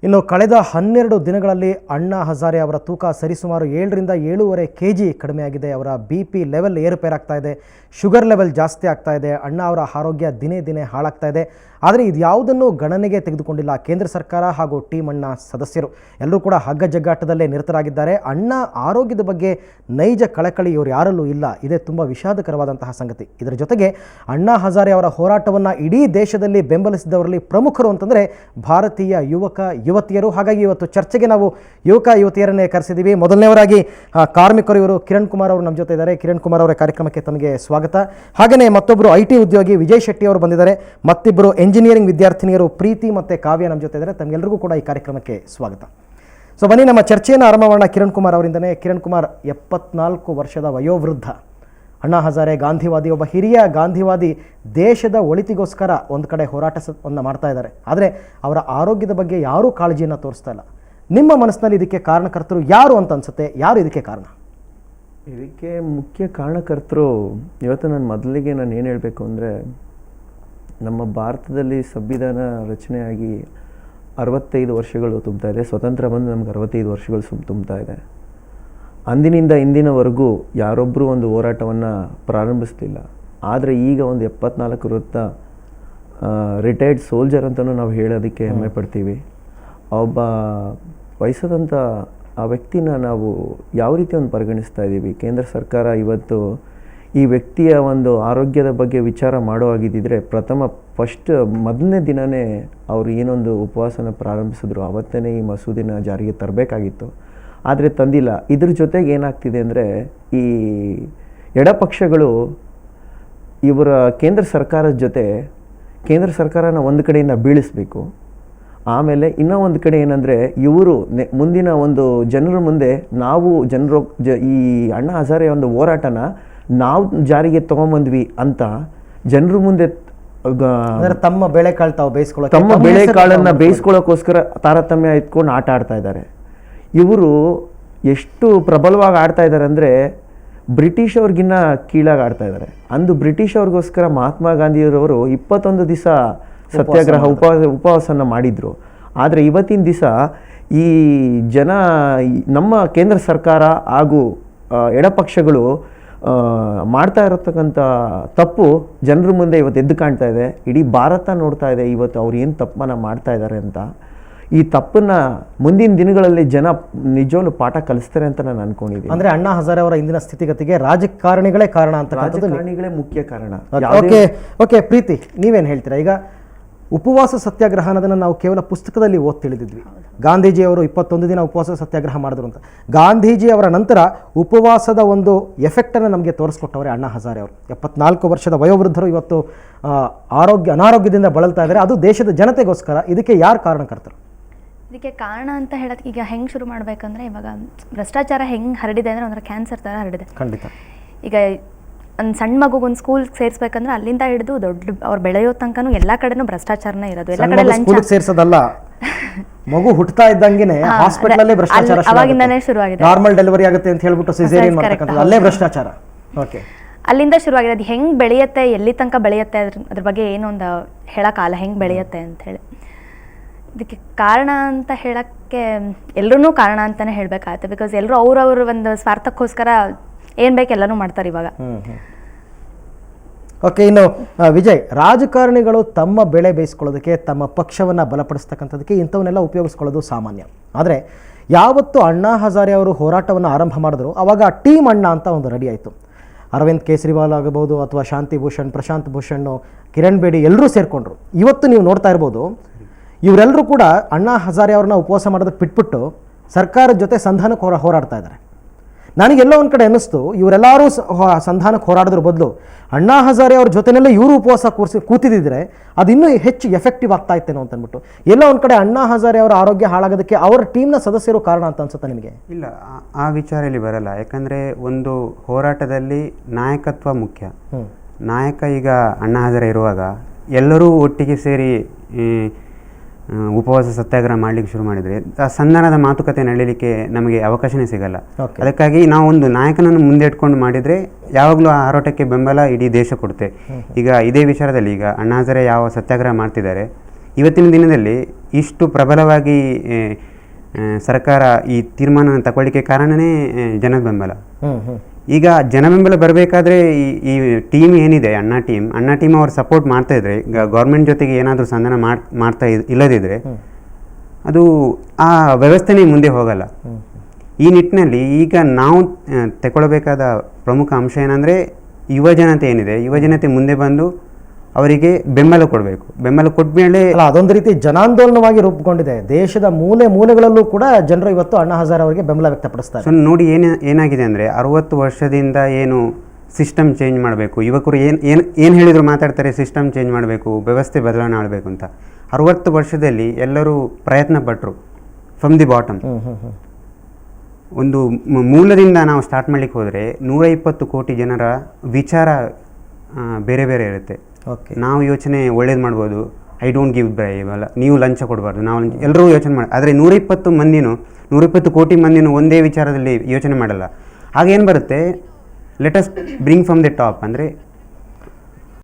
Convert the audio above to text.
ಇನ್ನು ಕಳೆದ 12 ದಿನಗಳಲ್ಲಿ ಅಣ್ಣಾ ಹಜಾರೆ ಅವರ ತೂಕ ಸರಿಸುಮಾರು 7ರಿಂದ 7.5 kg ಕಡಿಮೆಯಾಗಿದೆ. ಅವರ BP ಲೆವೆಲ್ ಏರುಪೇರಾಗ್ತಾ ಇದೆ, ಶುಗರ್ ಲೆವೆಲ್ ಜಾಸ್ತಿ ಆಗ್ತಾ ಇದೆ. ಅಣ್ಣಾ ಅವರ ಆರೋಗ್ಯ ದಿನೇ ದಿನೇ ಹಾಳಾಗ್ತಾ ಇದೆ. ಆದರೆ ಇದು ಯಾವುದನ್ನು ಗಣನೆಗೆ ತೆಗೆದುಕೊಂಡಿಲ್ಲ ಕೇಂದ್ರ ಸರ್ಕಾರ ಹಾಗೂ ಟೀಮ್ ಅಣ್ಣಾ ಸದಸ್ಯರು. ಎಲ್ಲರೂ ಕೂಡ ಹಗ್ಗ ಜಗ್ಗಾಟದಲ್ಲೇ ನಿರತರಾಗಿದ್ದಾರೆ. ಅಣ್ಣಾ ಆರೋಗ್ಯದ ಬಗ್ಗೆ ನೈಜ ಕಳಕಳಿ ಇವರು ಯಾರಲ್ಲೂ ಇಲ್ಲ. ಇದೇ ತುಂಬ ವಿಷಾದಕರವಾದಂತಹ ಸಂಗತಿ. ಇದರ ಜೊತೆಗೆ ಅಣ್ಣಾ ಹಜಾರೆ ಅವರ ಹೋರಾಟವನ್ನು ಇಡೀ ದೇಶದಲ್ಲಿ ಬೆಂಬಲಿಸಿದವರಲ್ಲಿ ಪ್ರಮುಖರು ಅಂತಂದರೆ ಭಾರತೀಯ ಯುವಕ ಯುವತಿಯರು. ಹಾಗಾಗಿ ಇವತ್ತು ಚರ್ಚೆಗೆ ನಾವು ಯುವಕ ಯುವತಿಯರನ್ನೇ ಕರೆಸಿದ್ದೀವಿ. ಮೊದಲನೇವರಾಗಿ ಕಾರ್ಮಿಕರು ಇವರು ಕಿರಣ್ ಕುಮಾರ್ ಅವರು ನಮ್ಮ ಜೊತೆ ಇದ್ದಾರೆ. ಕಿರಣ್ ಕುಮಾರ್ ಅವರ ಕಾರ್ಯಕ್ರಮಕ್ಕೆ ತಮಗೆ ಸ್ವಾಗತ. ಹಾಗೆಯೇ ಮತ್ತೊಬ್ಬರು IT ಉದ್ಯೋಗಿ ವಿಜಯ್ ಶೆಟ್ಟಿ ಅವರು ಬಂದಿದ್ದಾರೆ. ಮತ್ತಿಬ್ಬರು ಎಂಜಿನಿಯರಿಂಗ್ ವಿದ್ಯಾರ್ಥಿನಿಯರು ಪ್ರೀತಿ ಮತ್ತು ಕಾವ್ಯ ನಮ್ಮ ಜೊತೆ ಇದ್ದಾರೆ. ತಮಗೆಲ್ಲರಿಗೂ ಕೂಡ ಈ ಕಾರ್ಯಕ್ರಮಕ್ಕೆ ಸ್ವಾಗತ. ಸೊ ಬನ್ನಿ ನಮ್ಮ ಚರ್ಚೆಯನ್ನು ಆರಂಭ ಮಾಡೋಣ ಕಿರಣ್ ಕುಮಾರ್ ಅವರಿಂದನೇ. ಕಿರಣ್ ಕುಮಾರ್ 74 ವರ್ಷದ ವಯೋವೃದ್ಧ ಅಣ್ಣಾ ಹಜಾರೆ ಗಾಂಧಿವಾದಿ, ಒಬ್ಬ ಹಿರಿಯ ಗಾಂಧಿವಾದಿ. ದೇಶದ ಒಳಿತಿಗೋಸ್ಕರ ಒಂದು ಕಡೆ ಹೋರಾಟವನ್ನು ಮಾಡ್ತಾ ಇದ್ದಾರೆ. ಆದರೆ ಅವರ ಆರೋಗ್ಯದ ಬಗ್ಗೆ ಯಾರೂ ಕಾಳಜಿಯನ್ನು ತೋರಿಸ್ತಾ ಇಲ್ಲ. ನಿಮ್ಮ ಮನಸ್ಸಿನಲ್ಲಿ ಇದಕ್ಕೆ ಕಾರಣಕರ್ತರು ಯಾರು ಅಂತ ಅನ್ಸುತ್ತೆ? ಯಾರು ಇದಕ್ಕೆ ಕಾರಣ? ಇದಕ್ಕೆ ಮುಖ್ಯ ಕಾರಣಕರ್ತರು ಇವತ್ತು ಮೊದಲಿಗೆ ನಾನು ಏನು ಹೇಳಬೇಕು ಅಂದರೆ, ನಮ್ಮ ಭಾರತದಲ್ಲಿ ಸಂವಿಧಾನ ರಚನೆಯಾಗಿ 65 ವರ್ಷಗಳು ತುಂಬ್ತಾ ಇದೆ. ಸ್ವತಂತ್ರ ಬಂದು ನಮ್ಗೆ 65 ವರ್ಷಗಳು ತುಂಬ್ತಾ ಇದೆ. ಅಂದಿನಿಂದ ಇಂದಿನವರೆಗೂ ಯಾರೊಬ್ಬರೂ ಒಂದು ಹೋರಾಟವನ್ನು ಪ್ರಾರಂಭಿಸ್ತಿಲ್ಲ. ಆದರೆ ಈಗ ಒಂದು 74 ವೃತ್ತ ರಿಟೈರ್ಡ್ ಸೋಲ್ಜರ್ ಅಂತಲೂ ನಾವು ಹೇಳೋದಕ್ಕೆ ಹೆಮ್ಮೆ ಪಡ್ತೀವಿ. ಒಬ್ಬ ವಯಸ್ಸಾದಂಥ ಆ ವ್ಯಕ್ತಿನ ನಾವು ಯಾವ ರೀತಿ ಒಂದು ಪರಿಗಣಿಸ್ತಾ ಇದ್ದೀವಿ. ಕೇಂದ್ರ ಸರ್ಕಾರ ಇವತ್ತು ಈ ವ್ಯಕ್ತಿಯ ಒಂದು ಆರೋಗ್ಯದ ಬಗ್ಗೆ ವಿಚಾರ ಮಾಡುವಾಗಿದ್ದರೆ ಮೊದಲನೇ ದಿನವೇ ಅವರು ಏನೊಂದು ಉಪವಾಸನ ಪ್ರಾರಂಭಿಸಿದ್ರು, ಅವತ್ತೇ ಈ ಮಸೂದೆನ ಜಾರಿಗೆ ತರಬೇಕಾಗಿತ್ತು. ಆದರೆ ತಂದಿಲ್ಲ. ಇದ್ರ ಜೊತೆಗೆ ಏನಾಗ್ತಿದೆ ಅಂದರೆ, ಈ ಎಡಪಕ್ಷಗಳು ಇವರ ಕೇಂದ್ರ ಸರ್ಕಾರದ ಜೊತೆ ಕೇಂದ್ರ ಸರ್ಕಾರನ ಒಂದು ಕಡೆಯಿಂದ ಬೀಳಿಸಬೇಕು. ಆಮೇಲೆ ಇನ್ನೂ ಒಂದು ಕಡೆ ಏನಂದರೆ, ಇವರು ಮುಂದಿನ ಒಂದು ಜನರ ಮುಂದೆ ನಾವು ಈ ಅಣ್ಣಾ ಹಜಾರೆ ಒಂದು ಹೋರಾಟನ ನಾವು ಜಾರಿಗೆ ತೊಗೊಂಬಂದ್ವಿ ಅಂತ ಜನರ ಮುಂದೆ ತಮ್ಮ ಬೇಳೆಕಾಳನ್ನು ಬೇಯಿಸ್ಕೊಳ್ಳೋಕ್ಕೋಸ್ಕರ ತಾರತಮ್ಯ ಎತ್ಕೊಂಡು ಆಟ ಆಡ್ತಾ ಇದ್ದಾರೆ. ಇವರು ಎಷ್ಟು ಪ್ರಬಲವಾಗಿ ಆಡ್ತಾ ಇದ್ದಾರೆ ಅಂದರೆ, ಬ್ರಿಟಿಷ್ ಅವ್ರಿಗಿನ್ನ ಕೀಳಾಗಿ ಆಡ್ತಾ ಇದ್ದಾರೆ. ಅಂದು ಬ್ರಿಟಿಷ್ ಅವ್ರಿಗೋಸ್ಕರ ಮಹಾತ್ಮ ಗಾಂಧಿಯವರು 21 ದಿವಸ ಸತ್ಯಾಗ್ರಹ ಉಪವಾಸನ ಮಾಡಿದರು. ಆದರೆ ಇವತ್ತಿನ ದಿವಸ ಈ ನಮ್ಮ ಕೇಂದ್ರ ಸರ್ಕಾರ ಹಾಗೂ ಎಡಪಕ್ಷಗಳು ಮಾಡ್ತಾ ಇರತಕ್ಕಂಥ ತಪ್ಪು ಜನರ ಮುಂದೆ ಇವತ್ತು ಎದ್ದು ಕಾಣ್ತಾ ಇದೆ. ಇಡೀ ಭಾರತ ನೋಡ್ತಾ ಇದೆ ಇವತ್ತು ಅವ್ರು ಏನು ತಪ್ಪನ್ನು ಮಾಡ್ತಾ ಇದ್ದಾರೆ ಅಂತ. ಈ ತಪ್ಪನ್ನು ಮುಂದಿನ ದಿನಗಳಲ್ಲಿ ಜನ ನಿಜವಾಗ್ಲೂ ಪಾಠ ಕಲಿಸ್ತಾರೆ ಅಂತ ನಾನು ಅನ್ಕೊಂಡಿದ್ದೀನಿ. ಅಂದರೆ ಅಣ್ಣಾ ಹಜಾರೆ ಅವರ ಇಂದಿನ ಸ್ಥಿತಿಗತಿಗೆ ರಾಜಕಾರಣಿಗಳೇ ಕಾರಣ ಅಂತ. ರಾಜಕಾರಣಿಗಳೇ ಮುಖ್ಯ ಕಾರಣ. ಓಕೆ ಪ್ರೀತಿ, ನೀವೇನು ಹೇಳ್ತೀರಾ? ಈಗ ಉಪವಾಸ ಸತ್ಯಾಗ್ರಹ ಅನ್ನೋದನ್ನು ನಾವು ಕೇವಲ ಪುಸ್ತಕದಲ್ಲಿ ಓದಿ ತಿಳಿದಿದ್ವಿ. ಗಾಂಧೀಜಿಯವರು 21 ದಿನ ಉಪವಾಸ ಸತ್ಯಾಗ್ರಹ ಮಾಡಿದ್ರು ಅಂತ. ಗಾಂಧೀಜಿ ಅವರ ನಂತರ ಉಪವಾಸದ ಒಂದು ಎಫೆಕ್ಟನ್ನು ನಮಗೆ ತೋರಿಸ್ಕೊಟ್ಟವ್ರೆ ಅಣ್ಣಾ ಹಜಾರೆ ಅವರು. 74 ವರ್ಷದ ವಯೋವೃದ್ಧರು ಇವತ್ತು ಅನಾರೋಗ್ಯದಿಂದ ಬಳಲ್ತಾ ಇದ್ದಾರೆ. ಅದು ದೇಶದ ಜನತೆಗೋಸ್ಕರ. ಇದಕ್ಕೆ ಯಾರು ಕಾರಣಕರ್ತರು? ಇದಕ್ಕೆ ಕಾರಣ ಅಂತ ಹೇಳೋದಕ್ಕೆ ಈಗ ಹೆಂಗೆ ಶುರು ಮಾಡಬೇಕಂದ್ರೆ, ಇವಾಗ ಭ್ರಷ್ಟಾಚಾರ ಹೆಂಗೆ ಹರಡಿದೆ ಅಂದರೆ ಒಂಥರ ಕ್ಯಾನ್ಸರ್ ಥರ ಹರಡಿದೆ. ಖಂಡಿತ. ಈಗ ಒಂದು ಸಣ್ಣ ಮಗುಗೊಂದು ಸ್ಕೂಲ್ಗೆ ಸೇರಿಸ್ಬೇಕಂದ್ರೆ ಅಲ್ಲಿಂದ ಹಿಡಿದು ದೊಡ್ಡ ಅವ್ರು ಬೆಳೆಯೋ ತನಕನೂ ಎಲ್ಲ ಕಡೆನೂ ಭ್ರಷ್ಟಾಚಾರನೇ ಇರೋದು. ಎಲ್ಲ ಕಡೆ ಲಂಚ. ಸೇರಿಸೋದಲ್ಲ, ಮಗು ಹುಟ್ಟುತ್ತಾ ಇದ್ದಂಗೆ ಹಾಸ್ಪಿಟಲ್ ಭ್ರಷ್ಟಾಚಾರ ಅವಾಗಿಂದಾನೇ ಶುರುವಾಗಿದೆ. ನಾರ್ಮಲ್ ಡೆಲಿವರಿ ಆಗುತ್ತೆ ಅಂತ ಹೇಳ್ಬಿಟ್ಟು ಸಿಸೇರಿಯನ್ ಮಾಡ್ತಕ್ಕಂಥದ್ದು ಅಲ್ಲೇ ಭ್ರಷ್ಟಾಚಾರ. ಓಕೆ, ಅಲ್ಲಿಂದ ಶುರುವಾಗಿದೆ. ಅದು ಹೆಂಗೆ ಬೆಳೆಯುತ್ತೆ, ಎಲ್ಲಿ ತನಕ ಬೆಳೆಯುತ್ತೆ, ಅದ್ರ ಬಗ್ಗೆ ಏನೊಂದು ಹೇಳೋಕ್ಕಾಗಲ್ಲ ಹೆಂಗೆ ಬೆಳೆಯುತ್ತೆ ಅಂಥೇಳಿ. ಇದಕ್ಕೆ ಕಾರಣ ಅಂತ ಹೇಳೋಕ್ಕೆ ಎಲ್ಲರೂ ಕಾರಣ ಅಂತಲೇ ಹೇಳಬೇಕಾಗತ್ತೆ. ಬಿಕಾಸ್ ಎಲ್ಲರೂ ಅವ್ರವ್ರ ಒಂದು ಸ್ವಾರ್ಥಕ್ಕೋಸ್ಕರ ಏನು ಬೇಕು ಎಲ್ಲನೂ ಮಾಡ್ತಾರೆ ಇವಾಗ. ಓಕೆ, ಇನ್ನು ವಿಜಯ್, ರಾಜಕಾರಣಿಗಳು ತಮ್ಮ ಬೆಳೆ ಬೇಯಿಸ್ಕೊಳ್ಳೋದಕ್ಕೆ, ತಮ್ಮ ಪಕ್ಷವನ್ನು ಬಲಪಡಿಸ್ತಕ್ಕಂಥದಕ್ಕೆ ಇಂಥವನ್ನೆಲ್ಲ ಉಪಯೋಗಿಸ್ಕೊಳ್ಳೋದು ಸಾಮಾನ್ಯ. ಆದರೆ ಯಾವತ್ತು ಅಣ್ಣಾ ಹಜಾರೆ ಅವರು ಹೋರಾಟವನ್ನು ಆರಂಭ ಮಾಡಿದ್ರು ಆವಾಗ ಟೀಮ್ ಅಣ್ಣಾ ಅಂತ ಒಂದು ರೆಡಿ ಆಯಿತು. ಅರವಿಂದ್ ಕೇಜ್ರಿವಾಲ್ ಆಗಬಹುದು, ಅಥವಾ ಶಾಂತಿ ಭೂಷಣ್, ಪ್ರಶಾಂತ್ ಭೂಷಣ್, ಕಿರಣ್ ಬೇಡಿ ಎಲ್ಲರೂ ಸೇರಿಕೊಂಡ್ರು. ಇವತ್ತು ನೀವು ನೋಡ್ತಾ ಇರ್ಬೋದು, ಇವರೆಲ್ಲರೂ ಕೂಡ ಅಣ್ಣಾ ಹಜಾರೆ ಅವ್ರನ್ನ ಉಪವಾಸ ಮಾಡೋದಕ್ಕೆ ಬಿಟ್ಬಿಟ್ಟು ಸರ್ಕಾರದ ಜೊತೆ ಸಂಧಾನಕ್ಕೆ ಹೋರಾಡ್ತಾ ಇದ್ದಾರೆ. ನನಗೆಲ್ಲೋ ಒಂದು ಕಡೆ ಅನ್ನಿಸ್ತು, ಇವರೆಲ್ಲರೂ ಸಂಧಾನಕ್ಕೆ ಹೋರಾಡೋದ್ರ ಬದಲು ಅಣ್ಣಾ ಹಜಾರೆ ಅವ್ರ ಜೊತೆಯಲ್ಲೇ ಇವರು ಉಪವಾಸ ಕೂತಿದ್ದರೆ ಅದು ಇನ್ನೂ ಹೆಚ್ಚು ಎಫೆಕ್ಟಿವ್ ಆಗ್ತಾ ಇತ್ತೇನೋ ಅಂತ ಅಂದ್ಬಿಟ್ಟು. ಎಲ್ಲೋ ಒಂದು ಕಡೆ ಅಣ್ಣಾ ಹಜಾರೆ ಅವರ ಆರೋಗ್ಯ ಹಾಳಾಗೋದಕ್ಕೆ ಅವರ ಟೀಮ್ನ ಸದಸ್ಯರು ಕಾರಣ ಅಂತ ಅನ್ಸುತ್ತೆ ನಿಮಗೆ? ಇಲ್ಲ, ಆ ವಿಚಾರ ಇಲ್ಲಿ ಬರಲ್ಲ. ಯಾಕಂದರೆ ಒಂದು ಹೋರಾಟದಲ್ಲಿ ನಾಯಕತ್ವ ಮುಖ್ಯ. ನಾಯಕ ಈಗ ಅಣ್ಣಾ ಹಜಾರೆ ಇರುವಾಗ ಎಲ್ಲರೂ ಒಟ್ಟಿಗೆ ಸೇರಿ ಉಪವಾಸ ಸತ್ಯಾಗ್ರಹ ಮಾಡಲಿಕ್ಕೆ ಶುರು ಮಾಡಿದರೆ ಆ ಸಂಧಾನದ ಮಾತುಕತೆ ನಡೀಲಿಕ್ಕೆ ನಮಗೆ ಅವಕಾಶನೇ ಸಿಗಲ್ಲ. ಅದಕ್ಕಾಗಿ ನಾವು ಒಂದು ನಾಯಕನನ್ನು ಮುಂದೆ ಇಟ್ಕೊಂಡು ಮಾಡಿದರೆ ಯಾವಾಗಲೂ ಆ ಹೋರಾಟಕ್ಕೆ ಬೆಂಬಲ ಇಡೀ ದೇಶ ಕೊಡುತ್ತೆ. ಈಗ ಇದೇ ವಿಚಾರದಲ್ಲಿ ಈಗ ಅಣ್ಣಾ ಹಜಾರೆ ಯಾವ ಸತ್ಯಾಗ್ರಹ ಮಾಡ್ತಿದ್ದಾರೆ, ಇವತ್ತಿನ ದಿನದಲ್ಲಿ ಇಷ್ಟು ಪ್ರಬಲವಾಗಿ ಸರ್ಕಾರ ಈ ತೀರ್ಮಾನ ತಗೊಳ್ಳಿಕ್ಕೆ ಕಾರಣನೇ ಜನದ ಬೆಂಬಲ. ಈಗ ಜನ ಬೆಂಬಲ ಬರಬೇಕಾದ್ರೆ ಈ ಟೀಮ್ ಏನಿದೆ ಅಣ್ಣ ಟೀಮ್ ಅವ್ರು ಸಪೋರ್ಟ್ ಮಾಡ್ತಾ ಇದ್ರೆ, ಗೌರ್ಮೆಂಟ್ ಜೊತೆಗೆ ಏನಾದರೂ ಸಂಧಾನ ಮಾಡ್ತಾ ಇಲ್ಲದಿದ್ದರೆ ಅದು ಆ ವ್ಯವಸ್ಥೆನೇ ಮುಂದೆ ಹೋಗಲ್ಲ. ಈ ನಿಟ್ಟಿನಲ್ಲಿ ಈಗ ನಾವು ತಗೊಳ್ಬೇಕಾದ ಪ್ರಮುಖ ಅಂಶ ಏನಂದರೆ, ಯುವಜನತೆ ಏನಿದೆ, ಯುವಜನತೆ ಮುಂದೆ ಬಂದು ಅವರಿಗೆ ಬೆಂಬಲ ಕೊಡಬೇಕು. ಬೆಂಬಲ ಕೊಟ್ಮೇಲೆ ಅಲ್ಲ, ಅದೊಂದು ರೀತಿ ಜನಾಂದೋಲನವಾಗಿ ರೂಪುಗೊಂಡಿದೆ. ದೇಶದ ಮೂಲೆ ಮೂಲೆಗಳಲ್ಲೂ ಕೂಡ ಜನರು ಇವತ್ತು ಅಣ್ಣಾ ಹಜಾರೆ ಅವರಿಗೆ ಬೆಂಬಲ ವ್ಯಕ್ತಪಡಿಸ್ತಾರೆ. ಸೊ ನೋಡಿ ಏನಾಗಿದೆ ಅಂದರೆ, 60 ವರ್ಷದಿಂದ ಏನು ಸಿಸ್ಟಮ್ ಚೇಂಜ್ ಮಾಡಬೇಕು, ಯುವಕರು ಏನು ಹೇಳಿದ್ರು ಮಾತಾಡ್ತಾರೆ, ಸಿಸ್ಟಮ್ ಚೇಂಜ್ ಮಾಡಬೇಕು, ವ್ಯವಸ್ಥೆ ಬದಲಾವಣೆ ಮಾಡಬೇಕು ಅಂತ. 60 ವರ್ಷದಲ್ಲಿ ಎಲ್ಲರೂ ಪ್ರಯತ್ನ ಪಟ್ಟರು ಫ್ರಮ್ ದಿ ಬಾಟಮ್. ಒಂದು ಮೂಲದಿಂದ ನಾವು ಸ್ಟಾರ್ಟ್ ಮಾಡಲಿಕ್ಕೆ ಹೋದರೆ 120 ಕೋಟಿ ಜನರ ವಿಚಾರ ಬೇರೆ ಬೇರೆ ಇರುತ್ತೆ. ನಾವು ಯೋಚನೆ ಒಳ್ಳೇದು ಮಾಡ್ಬೋದು, ಐ ಡೋಂಟ್ ಗಿವ್ ಬ್ರೈಬ್ ಅಲ್ಲ, ನೀವು ಲಂಚ ಕೊಡಬಾರ್ದು, ನಾವು ಎಲ್ಲರೂ ಯೋಚನೆ ಮಾಡಿ. ಆದರೆ 120 ಕೋಟಿ ಮಂದಿನೂ ಒಂದೇ ವಿಚಾರದಲ್ಲಿ ಯೋಚನೆ ಮಾಡಲ್ಲ. ಆಗೇನು ಬರುತ್ತೆ, let us bring from the top, ಅಂದರೆ